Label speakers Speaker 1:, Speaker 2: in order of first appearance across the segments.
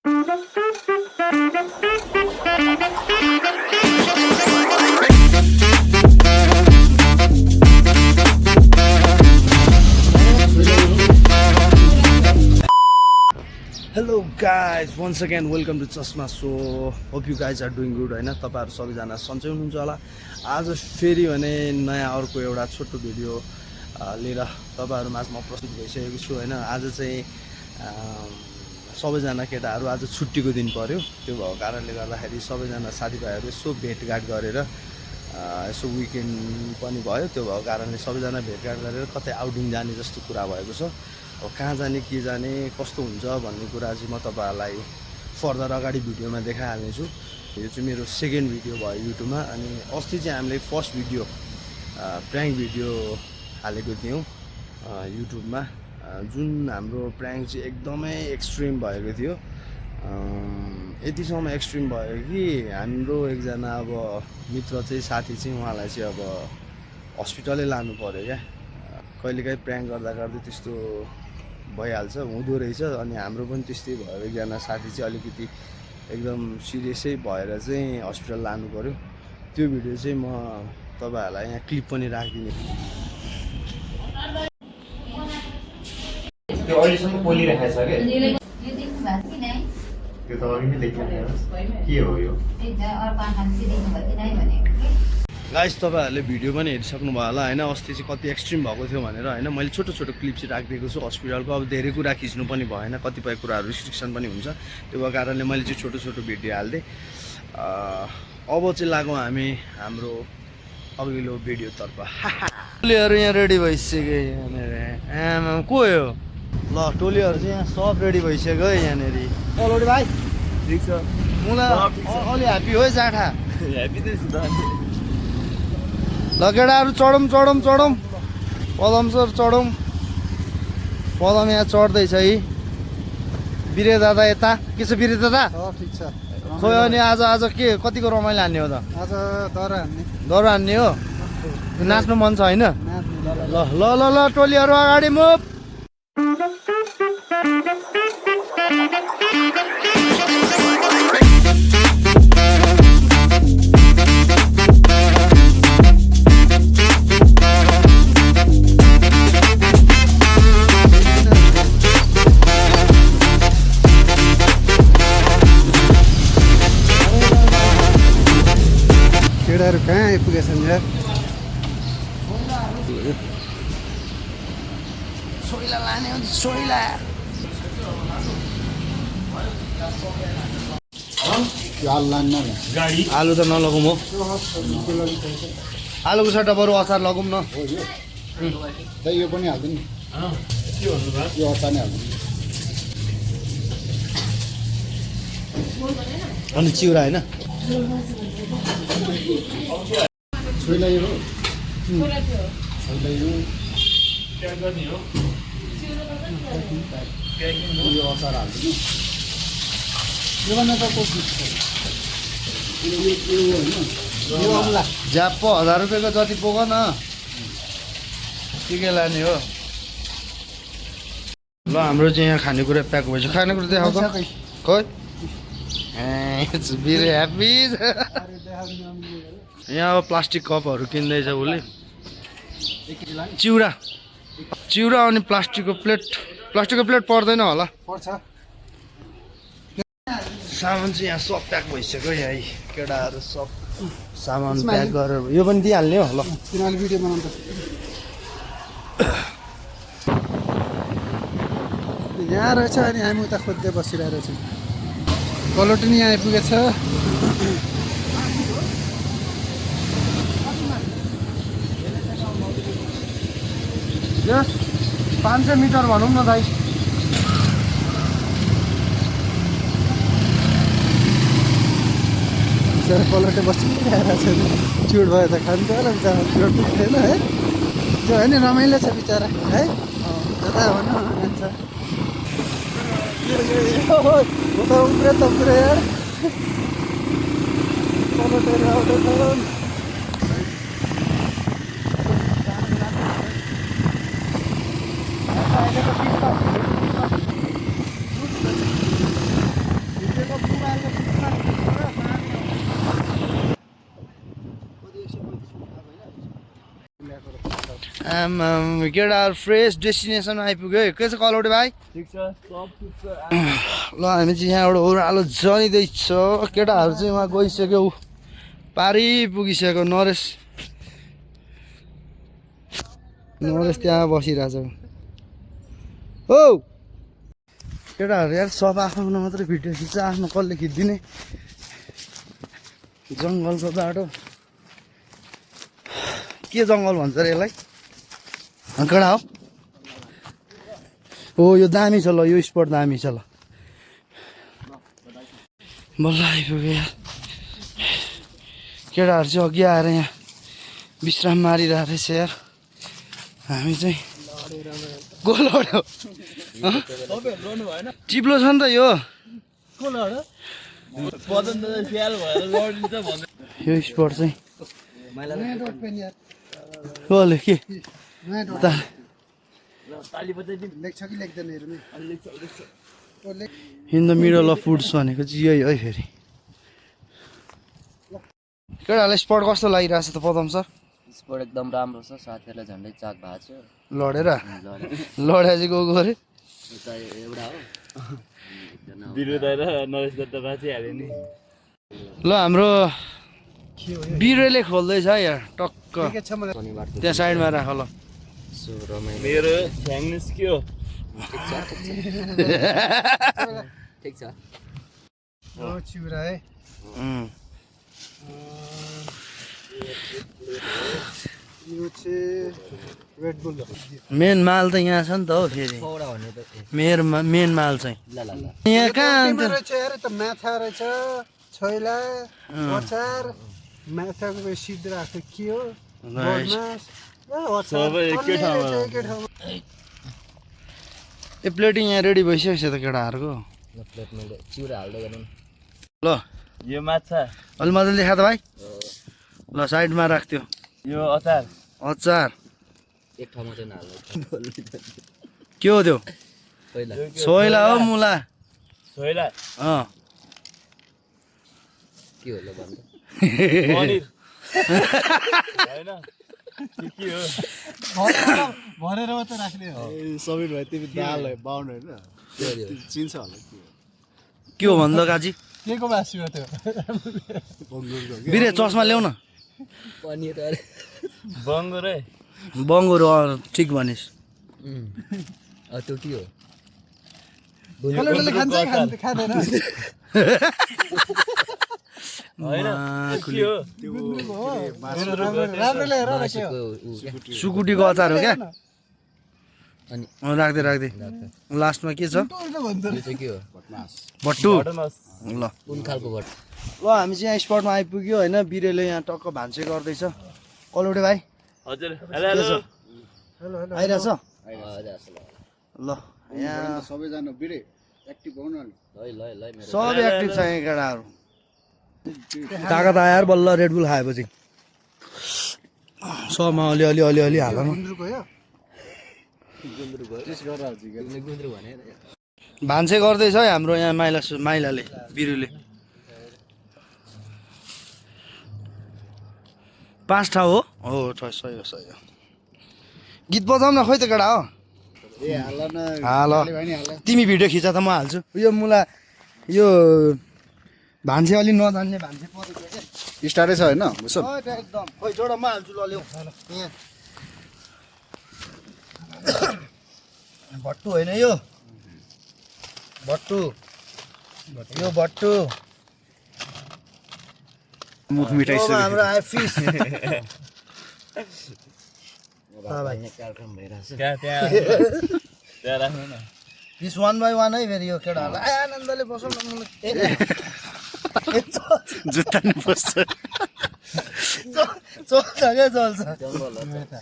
Speaker 1: Hello guys, once again welcome to Chasma. So hope you guys are doing good हैन तपाईहरु सबैजना सन्चै हुनुहुन्छ होला। आज फेरि भने नयाँ अर्को एउटा छोटो भिडियो लिएर तपाईहरु माझ म प्रस्तुत भइसकेको छु हैन। आज चाहिँ सबैजना केटाहरु आज छुट्टीको दिन पर्यो। त्यो भएको कारणले गर्दाखेरि सबैजना साथीभाइहरु यसो भेटघाट गरेर यसो विकेन्ड पनि भयो। त्यो भएको कारणले सबैजना भेटघाट गरेर कतै आउटिङ जाने जस्तो कुरा भएको छ। अब कहाँ जाने के जाने कस्तो हुन्छ भन्ने कुरा चाहिँ म तपाईहरुलाई फर्दर अगाडि भिडियोमा देखाइहाल्ने छु। यो चाहिँ मेरो सेकेन्ड भिडियो भयो युट्युबमा। अनि अस्ति चाहिँ हामीले फर्स्ट भिडियो प्र्याङ्क भिडियो हालेको थियौँ युट्युबमा, जुन हाम्रो प्र्याङ्क चाहिँ एकदमै एक्सट्रिम भएको थियो। यतिसम्म एक्सट्रिम भयो कि हाम्रो एकजना अब मित्र चाहिँ साथी चाहिँ उहाँलाई चाहिँ अब हस्पिटलै लानु पर्यो क्या। कहिलेकाहीँ प्र्याङ्क गर्दा गर्दै त्यस्तो भइहाल्छ, हुँदो रहेछ। अनि हाम्रो पनि त्यस्तै भयो, एकजना साथी चाहिँ अलिकति एकदम सिरियसै भएर चाहिँ हस्पिटल लानु पर्यो। त्यो भिडियो चाहिँ म तपाईहरुलाई यहाँ क्लिप पनि राखिदिने।
Speaker 2: त्यो अहिलेसम्म पोलिरहेको छ के त्यो त अघि नै देखियो के हो यो
Speaker 1: गाइस, तपाईहरुले भिडियो पनि हेरिसक्नु भयो होला हैन। अस्ति चाहिँ कति एक्सट्रिम भएको थियो भनेर हैन मैले छोटो छोटो क्लिप चाहिँ राखिदिएको छु हस्पिटलको। अब धेरै कुरा खिच्नु पनि भएन, कतिपय कुराहरू रिस्ट्रिक्सन पनि हुन्छ। त्यो भएको कारणले मैले चाहिँ छोटो छोटो भिडियो हाल्दै। अब चाहिँ लागौँ हामी हाम्रो अघिल्लो भिडियोतर्फ। टोलीहरू यहाँ रेडी भइसक्यो यहाँनिर। को हो ल टोलीहरू चाहिँ यहाँ सब रेडी भइसक्यो है यहाँनिर। लोडी भाइ
Speaker 2: ठीक छ
Speaker 1: मलाई अलि ह्याप्पी हो जाँठा
Speaker 2: ह्याप्पी त छु त।
Speaker 1: ल केटाहरू चढौँ चढौँ चढौँ पदम सर चढौँ। पदम यहाँ चढ्दैछ है। बिरे दादा यता के छ बिरे दादा?
Speaker 3: ठिक छ।
Speaker 1: खोइ अनि आज के कतिको रमाइलो हान्ने हो त?
Speaker 3: आज दरा हान्ने।
Speaker 1: दरा हान्ने हो? नाच्नु मन छ होइन? ल ल ल ल टोलीहरू अगाडि मुभ।
Speaker 3: केटाहरू कहाँ आइपुगेछन् यार?
Speaker 1: सोइला लाने हो सोइला। आलु त नलगौँ हो, आलुको सट्टा बरु अचार लगौँ न।
Speaker 3: यो पनि हाल्दिनु नि,
Speaker 2: के भन्नु भयो
Speaker 3: यो अचार नै हाल्दिनु।
Speaker 1: अनि चिउरा होइन?
Speaker 3: छोइला यो हो, छोइला यो
Speaker 2: क्या गर्ने हो
Speaker 3: यो अचार हाल्दिनु। यो गर्न त कोसिस यो होइन, यो अम्ला
Speaker 1: झ्याप्प 1000 रुपियाँको जति पोग न के लाने हो। ल हाम्रो चाहिँ यहाँ खानेकुरा प्याक भएछ। खानेकुरा देखाउ त खोइ। It's very happy. यहाँ अब प्लास्टिक कपहरू किन्दैछ उसले। चिउरा चिउरा अनि प्लास्टिकको प्लेट पर्दैन होला।
Speaker 3: पर्छ।
Speaker 1: सामान चाहिँ यहाँ सब प्याक भइसक्यो। यहाँ केटाहरू सब सामान प्याक गरेर यो पनि दिइहाल्ने हो। ल
Speaker 3: तिनीहरूले भिडियो बनाउँछ। यहाँ रहेछ अनि हामी उता खोज्दै बसिरहेको रहेछौँ। कलोटी नि यहाँ आइपुगेछ।
Speaker 1: यस 500 मिटर भनौँ न दाइ।
Speaker 3: बिचरा कलोटे बसिरहेको छ। चुड भयो त खान्छ होला बिचरा, चुड पुग्दैन है। त्यो होइन रमाइलो छ बिचरा है। जता भनौँ खान्छ। उब्रे त उब्रे यार कलोटेहरू आउँदैछ। केटाहरू फ्रेस डेस्टिनेसनमा आइपुग्यो है। के छ कलौटे भाइ?
Speaker 2: ठिक छ सब ठिक छ
Speaker 3: ल हामी चाहिँ यहाँबाट ओह्रालो जनिँदैछ। केटाहरू चाहिँ उहाँ गइसक्यो, पारी पुगिसक्यो। नरेश त्यहाँ बसिरहेछ। हो केटाहरू यार सब आफ्नो मात्रै भिडियो खिच्छ, आफ्नो कसले खिचिदिने। जङ्गलको बाटो के जङ्गल भन्छ अरे यसलाई? केटा हो हो यो दामी छ। ल यो स्पट दामी छ। ल बल्ल आइपुग्यो यार। केटाहरू चाहिँ अघि आएर यहाँ विश्राम मारिरहेको रहेछ यार। हामी चाहिँ गोलौडो चिप्लो छ नि त यो। यो स्पट चाहिँ कसले के in the middle of foods भनेको चाहिँ यही है। फेरि केटाहरूलाई स्पट कस्तो लागिरहेछ त पदम सर?
Speaker 4: स्पोर्ट एकदम राम्रो छ। साथीहरूलाई झन्डै चाक भएको छ।
Speaker 3: लडेर लडा चाहिँ गएको अरे
Speaker 4: उता एउटा हो
Speaker 2: बिरुदा र नरेश दत्त बाँचिहाल्यो नि।
Speaker 3: ल हाम्रो बिरुवाले खोल्दैछ यार टक्क
Speaker 4: शनिबार
Speaker 3: त्यहाँ साइडमा राख। ल
Speaker 4: सो रमाइलो
Speaker 2: मेरो ख्याङ निस्क्यो।
Speaker 4: ठिक छ
Speaker 3: चिउरा है। मेन माल त यहाँ छ नि त हो। फेरि
Speaker 4: पौडा भन्ने त
Speaker 3: मेन माल चाहिँ
Speaker 4: ल ल ल
Speaker 3: यहाँ कहाँ
Speaker 5: रहेछ माछा रहेछ, छैला, अचार, माछाको सिध राखेको के हो, बदमास,
Speaker 2: सबै एकै ठाउँमा।
Speaker 3: ए प्लेटिङ यहाँ रेडी भइसकेको छ त केटाहरूको।
Speaker 4: प्लेट मैले चिउरा हाल्दै गर्नु
Speaker 3: ल
Speaker 2: यो माछा,
Speaker 3: अलि मजाले देखा त भाइ। ल साइडमा राख्थ्यो
Speaker 2: यो अचार,
Speaker 3: अचार।
Speaker 4: एक ठाउँमा चाहिँ हाल्दै
Speaker 3: के हो त्यो?
Speaker 4: पहिला
Speaker 3: सोइला हो मुला?
Speaker 2: सोइला,
Speaker 3: अँ
Speaker 4: के हो ल भन्नु
Speaker 2: पनिर होइन के हो?
Speaker 5: भनेर मात्रै राख्ने हो।
Speaker 1: सबिर भाइ तिमी दाल बाउन्ड होइन चिन्छ होला
Speaker 3: के हो भन्दा काजी?
Speaker 5: के को मासु हो त्यो?
Speaker 3: बिरे चस्मा ल्याउ न।
Speaker 4: पनिर अरे
Speaker 2: बङ्गुर है
Speaker 3: बङ्गुर ठिक भनिस्।
Speaker 4: त्यो के हो
Speaker 5: कलरले खान्छ कि खाँदैन?
Speaker 2: होइन के हो?
Speaker 5: राम्रो ल्याएर राख्यो।
Speaker 4: मासुको
Speaker 3: सुकुटीको अचार हो क्या?
Speaker 4: अनि
Speaker 3: राख्दै लास्टमा के छ?
Speaker 4: यो चाहिँ के हो
Speaker 3: भट्टु।
Speaker 2: बटमस।
Speaker 3: ल
Speaker 4: कुन खालको भट
Speaker 3: ल हामी चाहिँ यहाँ स्पटमा आइपुग्यो होइन। बिरेले यहाँ टक्क भान्से गर्दैछ। कलौटे भाइ
Speaker 2: हजुर हेलो हेलो
Speaker 3: आइरहेछ?
Speaker 4: ल
Speaker 3: ल यहाँ
Speaker 1: सबैजना बिरे एक्टिभ हुनु
Speaker 4: ल मेरो
Speaker 3: सब एक्टिभ छ यहाँ केटाहरू। तागत आएर बल्ल रेडबुल खाएपछि सबमा अलि हाल न।
Speaker 5: गुन्द्रुक हो यो?
Speaker 4: गुन्द्रु भने
Speaker 3: भान्से गर्दैछ है हाम्रो यहाँ माइलाले बिरुले। 5 ठाउँ हो सही हो। गीत बजाउन खोइ त केटा हो। हाल तिमी भिडियो खिच त म हाल्छु। यो मुला यो भान्से अलि नजान्ने भान्से परेको क्या
Speaker 1: स्टार्टै छ होइन बुझ्छौ?
Speaker 3: एकदम खोइ जोडा म हाल्छु। ल ल्याउ यहाँ भट्टु होइन यो भट्टु यो भट्टु
Speaker 1: मुख मिठाइसक्यो।
Speaker 3: हाम्रो आयो फिस।
Speaker 4: कार्यक्रम भइरहेछ
Speaker 2: त्यहाँ राख्नु न।
Speaker 3: फिस 1 by 1 है फेरि यो केटाहरूलाई। आनन्दले बसौँ न
Speaker 1: जुत्ता नि बस्छ।
Speaker 3: चल्छ क्या चल्छ।
Speaker 4: जङ्गल हो त।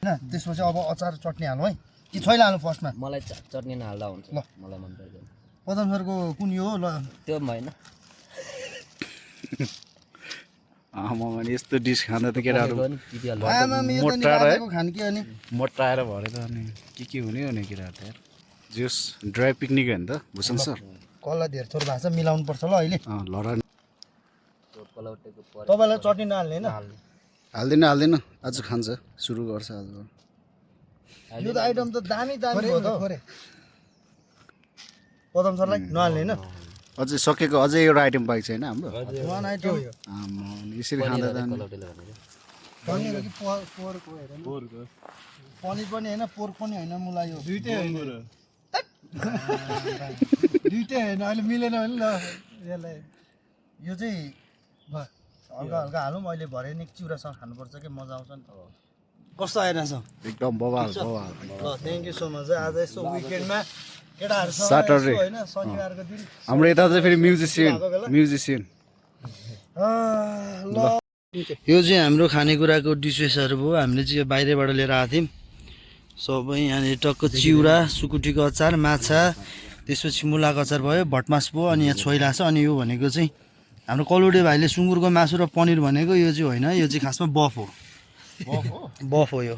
Speaker 3: होइन त्यसपछि अब अचार चट्नी हालौँ है कि छैला हाल्नु फर्स्टमा?
Speaker 4: मलाई चटनी नहाल्दा हुन्छ
Speaker 3: ल।
Speaker 4: मलाई मन पर्दैन
Speaker 3: पदम सरको कुन यो हो? ल
Speaker 4: त्यो पनि होइन
Speaker 1: म भने यस्तो डिस खाँदा त केटाहरू
Speaker 3: आमा मेरो त नि रातेको खान के अनि
Speaker 1: मोटाएर भरे त अनि के हुने हो नि केटाहरू त यार। जोस् ड्राई पिकनिक हो नि त भूषण सर।
Speaker 3: कसलाई धेर थोर भएको छ मिलाउनु पर्छ ल अहिले।
Speaker 1: लड
Speaker 4: कलौटेको पर
Speaker 3: तपाईँलाई चट्नी नहाल्ने होइन? हाल्दैन आज खान्छ सुरु गर्छ आज
Speaker 1: यो त आइटम त दामी दामी हो त
Speaker 5: खोरे
Speaker 1: पदम सरलाई नहाल्ने होइन
Speaker 3: अझै सकेको अझै एउटा आइटम बाइक छैन हाम्रो
Speaker 1: वान आइटम
Speaker 3: यसरी खाँदा त
Speaker 5: पनिर कि पोरको हेर न
Speaker 1: पनिर पनि होइन पोर्क पनि होइन मलाई यो
Speaker 5: दुइटै होइन दुइटै होइन अहिले मिलेन भने ल यसलाई
Speaker 1: यो चाहिँ हल्का हल्का हालौँ अहिले भरे नि चिउरासँग खानुपर्छ कि मजा आउँछ नि त कस्तो आइरहेछ
Speaker 3: एकदम बवाल
Speaker 1: ल थ्याङ्क यू सो मच आज यसो विकेन्डमा केटाहरूसँग
Speaker 3: Saturday.
Speaker 1: यसो होइन शनिबारको दिन
Speaker 3: हाम्रो यता चाहिँ फेरि म्युजिसियन
Speaker 1: ल यो चाहिँ हाम्रो खानेकुराको डिसेसहरू भयो हामीले चाहिँ यो बाहिरबाट लिएर आएको थियौँ सबै यहाँनिर टक्क चिउरा सुकुटीको अचार माछा त्यसपछि मुलाको अचार भयो भटमास भयो अनि यहाँ छोइला छ अनि यो भनेको चाहिँ हाम्रो कलौडे भाइले सुँगुरको मासु र पनिर भनेको यो चाहिँ होइन यो चाहिँ खासमा बफ हो बफ हो यो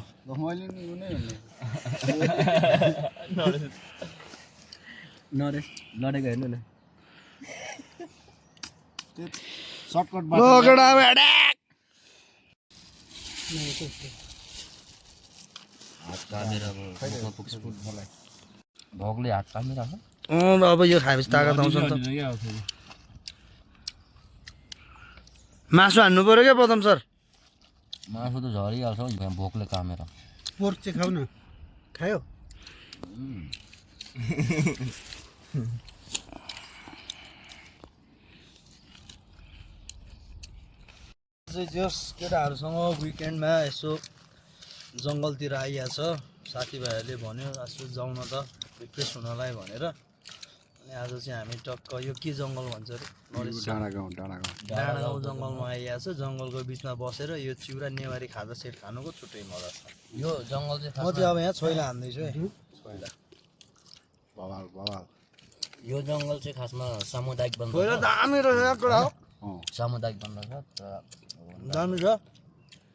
Speaker 4: लडेको हेर्नु न हात कामेर भोकले हात कामिरहेको
Speaker 1: अब यो खाएपछि तागत आउँछ नि त मासु हान्नु पऱ्यो क्या पदम सर
Speaker 4: मासु त झरिहाल्छ हौ भोकले कामेर
Speaker 5: पोर्क चाहिँ खाऊ न खायो
Speaker 1: जस केटाहरूसँग विकेन्डमा यसो जङ्गलतिर आइया छ साथीभाइहरूले भन्यो यसो जाउँ न त रिफ्रेस हुनलाई भनेर अनि आज चाहिँ हामी टक्क यो के जङ्गल भन्छ अरे डाँडा गाउँ जङ्गलमा आइया छ जङ्गलको बिचमा बसेर यो चिउरा नेवारी खाजा सेट खानुको छुट्टै मजा छ
Speaker 4: यो जङ्गल चाहिँ
Speaker 1: म चाहिँ अब यहाँ छोइला हान्दैछु है छोइला
Speaker 4: यो जङ्गल चाहिँ खासमा सामुदायिक
Speaker 1: छोइला
Speaker 4: बन्द
Speaker 1: दामी रहेछ कुरा हो
Speaker 4: सामुदायिक बन्द छ तर
Speaker 1: दामी छ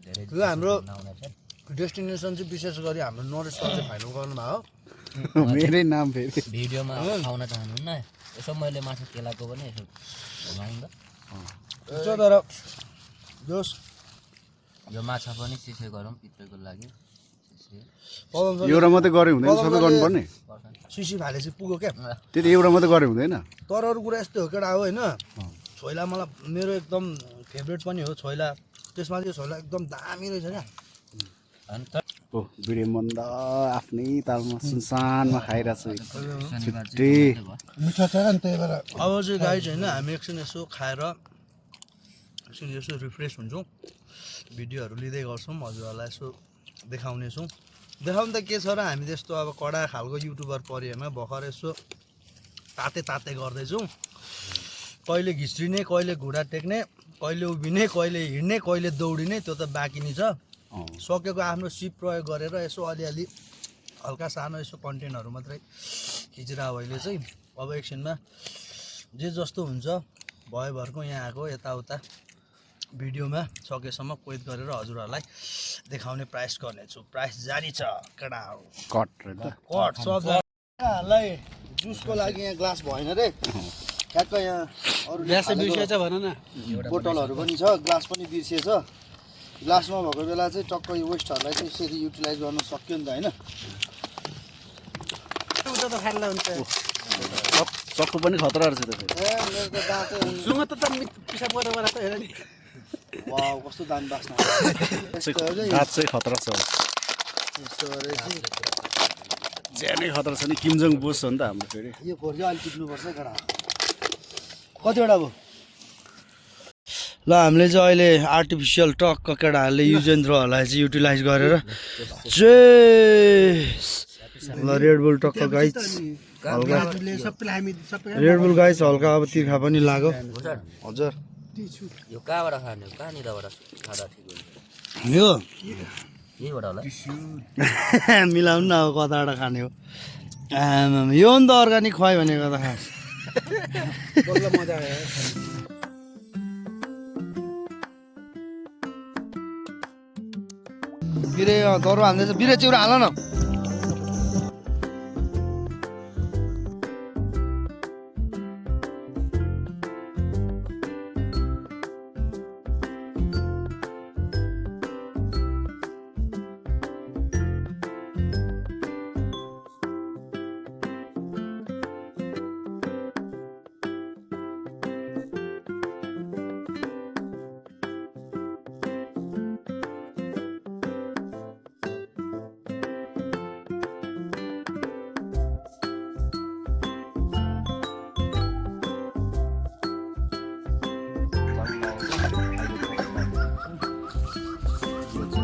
Speaker 4: धेरै
Speaker 1: यो हाम्रो
Speaker 4: नआउने छ
Speaker 1: डेस्टिनेसन चाहिँ विशेष गरी हाम्रो नर्थ इस्टमा चाहिँ फाइनल गर्नुभयो
Speaker 3: मेरै नाम फेरि
Speaker 4: भिडियोमा खाउन चाहनुहुन्न यसो मैले माछा केलाको पनि यसो घुमाउँ त
Speaker 1: हुन्छ तर जोस्
Speaker 4: यो माछा पनि सिसे गरौँ पित्रेको लागि सिसे
Speaker 3: एउटा मात्रै गरे हुँदैन सबै गर्नुपर्ने
Speaker 1: सिसी भाले चाहिँ पुग्यो क्या
Speaker 3: त्यति एउटा मात्रै गरे हुँदैन
Speaker 1: तर अरू कुरा यस्तो हो केटा हो होइन छोइला मलाई मेरो एकदम फेभरेट पनि हो छोइला त्यसमा चाहिँ छोइला एकदम दामी रहेछ क्या
Speaker 4: अन्त
Speaker 3: ओ वीरेमन्द आफ्नै तालमा सुनसानमा खाइरहेको
Speaker 4: शनिबार
Speaker 3: छुट्टी
Speaker 5: मिठो छ नि त्यही भएर
Speaker 1: अब चाहिँ गाइज होइन हामी एकछिन यसो खाएर एकछिन यसो रिफ्रेस हुन्छौँ भिडियोहरू लिँदै गर्छौँ हजुरहरूलाई यसो देखाउनेछौँ देखाउनु त के छ र हामी त्यस्तो अब कडा खालको युट्युबर परिएमा भर्खर यसो ताते गर्दैछौँ कहिले घिस्रिने कहिले घुँडा टेक्ने कहिले उभिने कहिले हिँड्ने कहिले दौडिने त्यो त बाँकी नै छ सकेको आफ्नो सिप प्रयोग गरेर यसो अलिअलि हल्का सानो यसो कन्टेन्टहरू मात्रै खिचेर अहिले चाहिँ अब एकछिनमा जे जस्तो हुन्छ भयोभरको यहाँ आएको यताउता भिडियोमा सकेसम्म कोइट गरेर हजुरहरूलाई देखाउने प्रयास गर्नेछु प्राइस जारी छ केटा हो
Speaker 3: कट
Speaker 1: सबलाई जुसको लागि यहाँ ग्लास भएन रे ठ्याक्क यहाँ अरू
Speaker 5: ग्यासै बिर्सेछ भन न
Speaker 1: बोतलहरू पनि छ ग्लास पनि बिर्सिएछ ग्लासमा भएको बेला चाहिँ टक्क यो वेस्टहरूलाई चाहिँ यसरी युटिलाइज गर्न सक्यो नि त होइन
Speaker 3: चक्कु पनि खतरा रहेछ त
Speaker 1: ए मेरो त दाँतै
Speaker 5: सुँग त पिसाब गरेर त हेर नि
Speaker 1: वाउ कस्तो दामी बास्ना
Speaker 3: दाँत चाहिँ खतरा छ
Speaker 1: यस्तो गरेपछि
Speaker 3: ज्यानै खतरा छ नि किमजङ बोस हो नि त हाम्रो फेरि
Speaker 1: यो खोर चाहिँ अलिक टिप्नुपर्छ केटा कतिवटा भयो ल हामीले चाहिँ अहिले आर्टिफिसियल टक्क केटाहरूले युजेन्द्रहरूलाई चाहिँ युटिलाइज गरेर ल रेडबुल टक्क गाइज हल्का रेडबुल गाइज हल्का अब तिर्खा पनि लाग्यो हजुर
Speaker 4: यो कहाँबाट खाने हो कहाँनिरबाट खाँदा ठिक हुन्छ
Speaker 1: यो
Speaker 4: यहीबाट होला
Speaker 1: मिलाउनु न अब कताबाट खाने हो आमामा यो नि त अर्ग्यानिक खुवायो भनेको त खास
Speaker 5: मजा आयो
Speaker 1: बिरे दरु हाल्दैछ बिरे चिउरा हाल न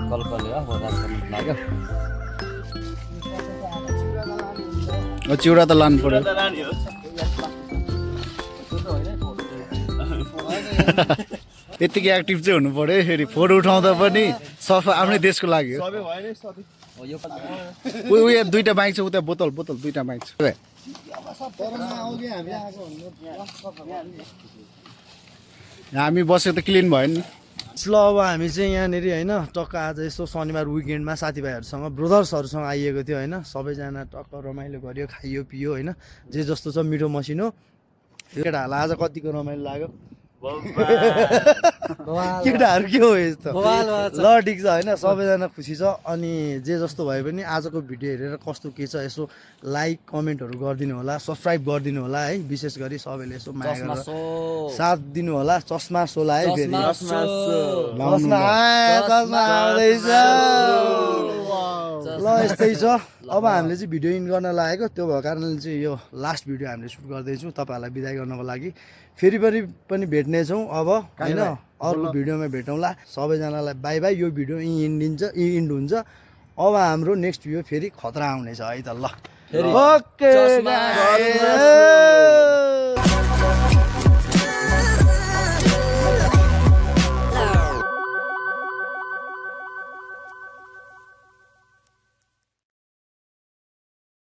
Speaker 4: कलकले हो बजार गर्नु लाग्यो
Speaker 3: चिउरा त लानु पर्यो यतिकै एक्टिभ चाहिँ हुनु पर्यो फेरि फोटो उठाउँदा पनि सफा आफ्नै देशको लागि हो उयो दुईटा बाइक छ उता बोतल दुईटा बाइक छ हामी बसेको त क्लिन भयो नि
Speaker 1: ल अब हामी चाहिँ यहाँनिर होइन टक्क आज यसो शनिबार विकेन्डमा साथीभाइहरूसँग ब्रदर्सहरूसँग आइएको थियो होइन सबैजना टक्क रमाइलो गऱ्यो खाइयो पियो होइन जे जस्तो छ मिठो मसिनो केटाहरूलाई आज कतिको रमाइलो लाग्यो केटाहरू के हो यस्तो ल ठिक छ होइन सबैजना खुसी छ अनि जे जस्तो भए पनि आजको भिडियो हेरेर कस्तो के छ यसो लाइक कमेन्टहरू गरिदिनु होला सब्सक्राइब गरिदिनु होला है विशेष गरी सबैले यसो माया गरेर साथ दिनु होला चस्मा सोला है फेरि चस्मा आउँदैछ ल यस्तै छ अब हामीले चाहिँ भिडियो इन गर्न लागेको त्यो भएको कारणले चाहिँ यो लास्ट भिडियो हामीले सुट गर्दैछौँ तपाईँहरूलाई बिदाय गर्नको लागि फेरि पनि भेट्नेछौँ अब होइन अर्को भिडियोमा भेटौँला सबैजनालाई बाई बाई यो भिडियो इन्ड हुन्छ अब हाम्रो नेक्स्ट भिडियो फेरि खतरा आउनेछ है त ल ओके